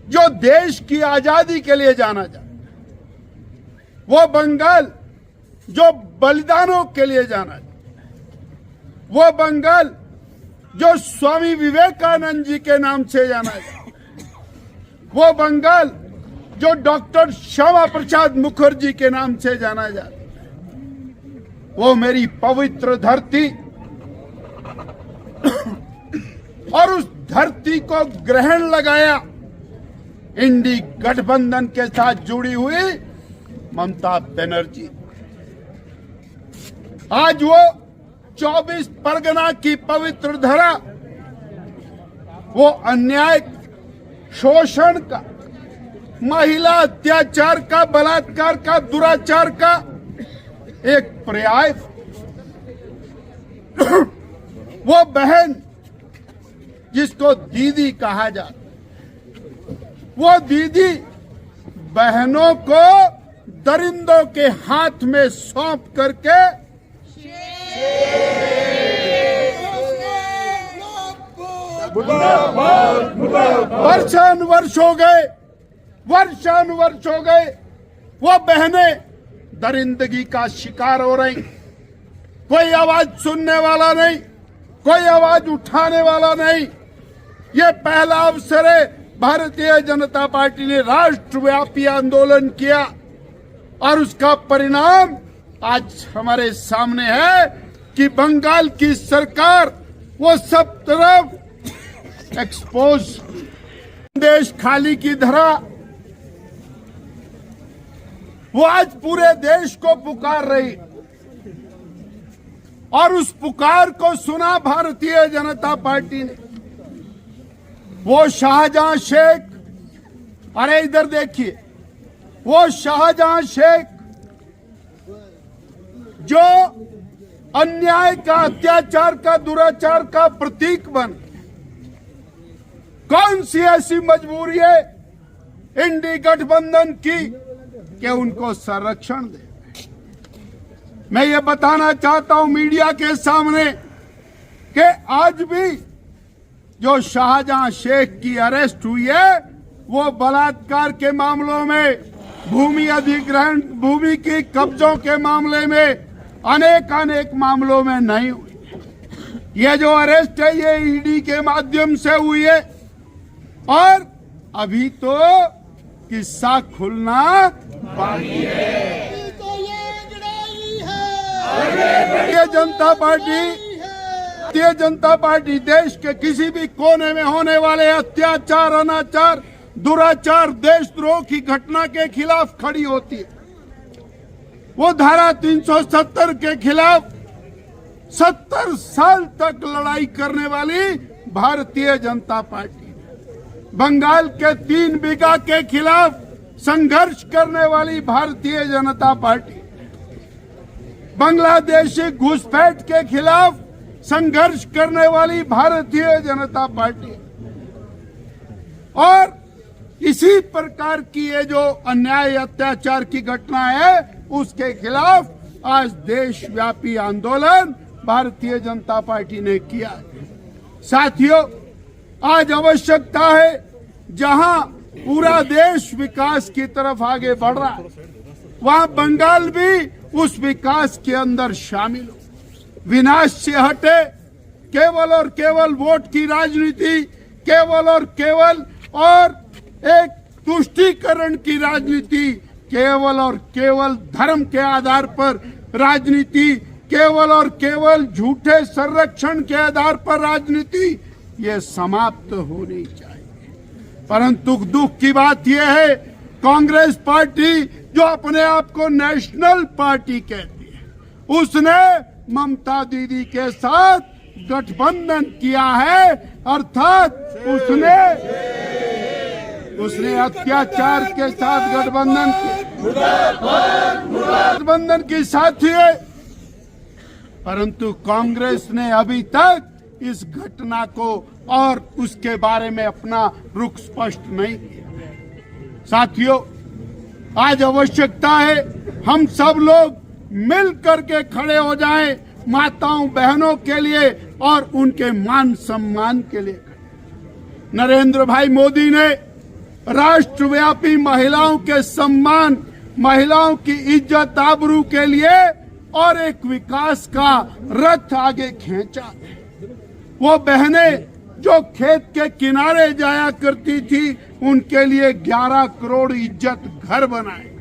जो देश की आजादी के लिए जाना जाता, वो बंगाल जो बलिदानों के लिए जाना जाता, वो बंगाल जो स्वामी विवेकानंद जी के नाम से जाना जाता, वो बंगाल जो डॉक्टर श्यामा प्रसाद मुखर्जी के नाम से जाना जाता, वो मेरी पवित्र धरती और उस धरती को ग्रहण लगाया इंडी गठबंधन के साथ जुड़ी हुई ममता बनर्जी। आज वो 24 परगना की पवित्र धरा, वो अन्याय, शोषण का, महिला अत्याचार का, बलात्कार का, दुराचार का एक पर्याय। वो बहन जिसको दीदी कहा जाता, वो दीदी बहनों को दरिंदों के हाथ में सौंप करके वर्षानुवर्ष हो गए, वो बहनें दरिंदगी का शिकार हो रही। कोई आवाज सुनने वाला नहीं, कोई आवाज उठाने वाला नहीं। ये पहला अवसर है, भारतीय जनता पार्टी ने राष्ट्रव्यापी आंदोलन किया और उसका परिणाम आज हमारे सामने है कि बंगाल की सरकार वो सब तरफ एक्सपोज, देश खाली की धरा, वो आज पूरे देश को पुकार रही और उस पुकार को सुना भारतीय जनता पार्टी ने। वो शाहजहां शेख, अरे इधर देखिए, वो शाहजहां शेख जो अन्याय का, अत्याचार का, दुराचार का प्रतीक बन, कौन सी ऐसी मजबूरी है इंडी गठबंधन की कि उनको संरक्षण दे। मैं ये बताना चाहता हूं मीडिया के सामने कि आज भी जो शाहजहां शेख की अरेस्ट हुई है, वो बलात्कार के मामलों में, भूमि अधिग्रहण, भूमि के कब्जों के मामले में, अनेक मामलों में नहीं हुई। ये जो अरेस्ट है ये ईडी के माध्यम से हुई है और अभी तो किस्सा खुलना बाकी है। भारतीय जनता पार्टी देश के किसी भी कोने में होने वाले अत्याचार, अनाचार, दुराचार, देशद्रोह की घटना के खिलाफ खड़ी होती है। वो धारा 370 के खिलाफ 70 साल तक लड़ाई करने वाली भारतीय जनता पार्टी, बंगाल के 3 बीघा के खिलाफ संघर्ष करने वाली भारतीय जनता पार्टी, बांग्लादेशी घुसपैठ के खिलाफ संघर्ष करने वाली भारतीय जनता पार्टी और इसी प्रकार की ये जो अन्याय, अत्याचार की घटना है उसके खिलाफ आज देशव्यापी आंदोलन भारतीय जनता पार्टी ने किया। साथियों, आज आवश्यकता है जहां पूरा देश विकास की तरफ आगे बढ़ रहा है, वहां बंगाल भी उस विकास के अंदर शामिल हो। विनाश से हटे, केवल और केवल वोट की राजनीति, केवल और केवल और एक तुष्टीकरण की राजनीति, केवल और केवल धर्म के आधार पर राजनीति, केवल और केवल झूठे संरक्षण के आधार पर राजनीति, ये समाप्त होनी चाहिए। परंतु दुख की बात यह है, कांग्रेस पार्टी जो अपने आप को नेशनल पार्टी कहती है, उसने ममता दीदी के साथ गठबंधन किया है, अर्थात उसने अत्याचार के साथ गठबंधन की साथी है। परंतु कांग्रेस ने अभी तक इस घटना को और उसके बारे में अपना रुख स्पष्ट नहीं किया। साथियों, आज आवश्यकता है हम सब लोग मिल करके खड़े हो जाएं माताओं बहनों के लिए और उनके मान सम्मान के लिए। नरेंद्र भाई मोदी ने राष्ट्रव्यापी महिलाओं के सम्मान, महिलाओं की इज्जत आबरू के लिए और एक विकास का रथ आगे खींचा। वो बहनें जो खेत के किनारे जाया करती थी, उनके लिए 11 करोड़ इज्जत घर बनाए।